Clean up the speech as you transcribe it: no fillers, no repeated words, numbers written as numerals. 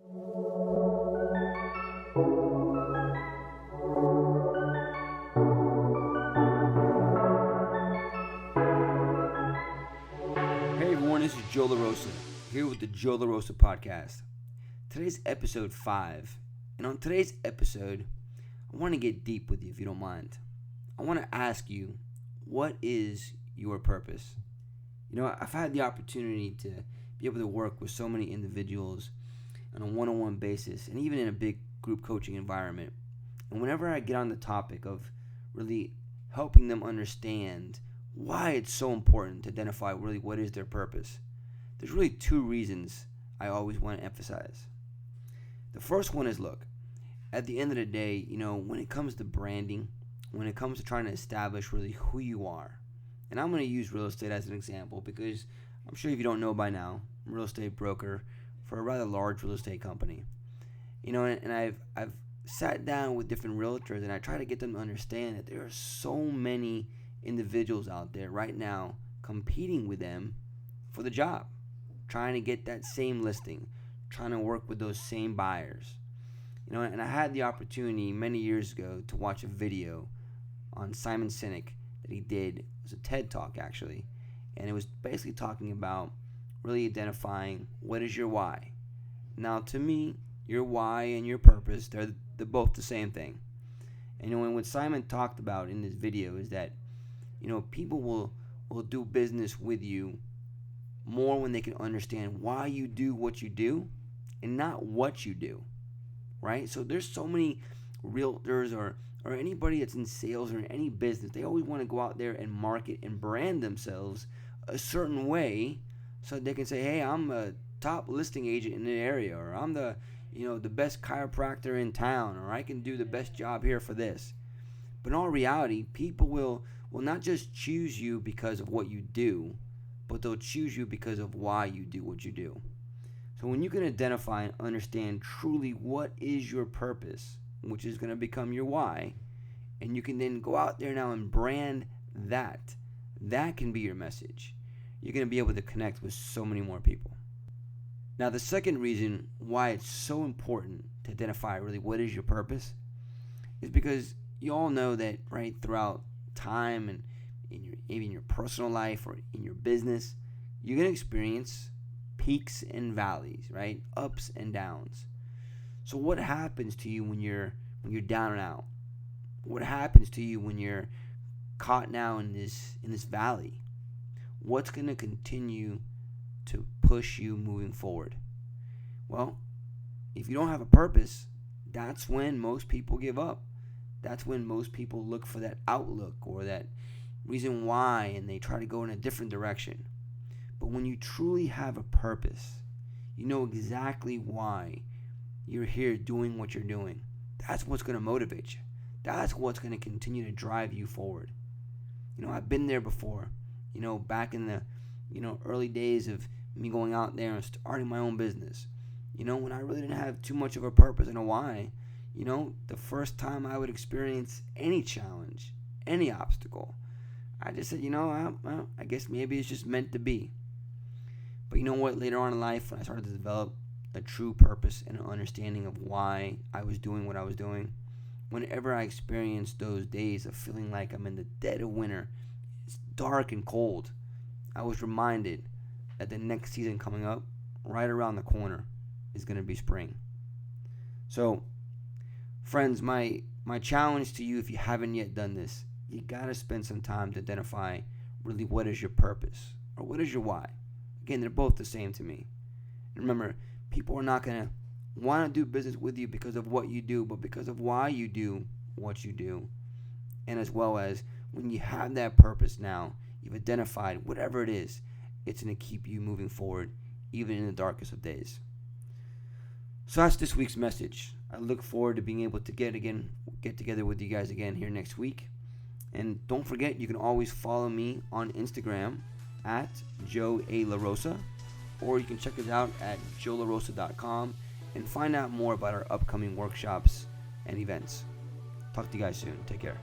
Hey everyone, this is Joe LaRosa, here with the Joe LaRosa podcast. Today's episode 5, and on today's episode, I want to get deep with you if you don't mind. I want to ask you, what is your purpose? You know, I've had the opportunity to be able to work with so many individuals on a one-on-one basis, and even in a big group coaching environment. And whenever I get on the topic of really helping them understand why it's so important to identify really what is their purpose, there's really 2 reasons I always want to emphasize. The first one is, look, at the end of the day, you know, when it comes to branding, when it comes to trying to establish really who you are, and I'm going to use real estate as an example because I'm sure if you don't know by now, I'm a real estate broker for a rather large real estate company. You know, and I've sat down with different realtors and I try to get them to understand that there are so many individuals out there right now competing with them for the job, trying to get that same listing, trying to work with those same buyers. You know, and I had the opportunity many years ago to watch a video on Simon Sinek that he did. It was a TED Talk actually, and it was basically talking about really identifying what is your why. Now, to me, your why and your purpose, they're both the same thing. And you know, what Simon talked about in this video is that, you know, people will do business with you more when they can understand why you do what you do and not what you do, right? So there's so many realtors or anybody that's in sales or in any business, they always want to go out there and market and brand themselves a certain way so they can say, hey, I'm a top listing agent in the area, or I'm the best chiropractor in town, or I can do the best job here for this. But in all reality, people will not just choose you because of what you do, but they'll choose you because of why you do what you do. So when you can identify and understand truly what is your purpose, which is going to become your why, and you can then go out there now and brand that can be your message. You're going to be able to connect with so many more people. Now, the second reason why it's so important to identify really what is your purpose is because you all know that, right, throughout time and maybe in your personal life or in your business, you're going to experience peaks and valleys, right? Ups and downs. So what happens to you when you're down and out? What happens to you when you're caught now in this valley? What's going to continue to push you moving forward? Well, if you don't have a purpose, that's when most people give up. That's when most people look for that outlook or that reason why, and they try to go in a different direction. But when you truly have a purpose, you know exactly why you're here doing what you're doing. That's what's going to motivate you. That's what's going to continue to drive you forward. You know, I've been there before. You know, back in the, early days of me going out there and starting my own business. You know, when I really didn't have too much of a purpose and a why, you know, the first time I would experience any challenge, any obstacle, I just said, I guess maybe it's just meant to be. But you know what? Later on in life, when I started to develop a true purpose and an understanding of why I was doing what I was doing, whenever I experienced those days of feeling like I'm in the dead of winter, it's dark and cold, I was reminded that the next season coming up, right around the corner, is going to be spring. So, friends, my challenge to you, if you haven't yet done this, you got to spend some time to identify really what is your purpose or what is your why. Again, they're both the same to me. And remember, people are not going to want to do business with you because of what you do, but because of why you do what you do. And as well as when you have that purpose now, you've identified whatever it is, it's going to keep you moving forward even in the darkest of days. So that's this week's message. I look forward to being able to get together with you guys again here next week. And don't forget, you can always follow me on Instagram at Joe A. LaRosa, or you can check us out at joelarosa.com and find out more about our upcoming workshops and events. Talk to you guys soon. Take care.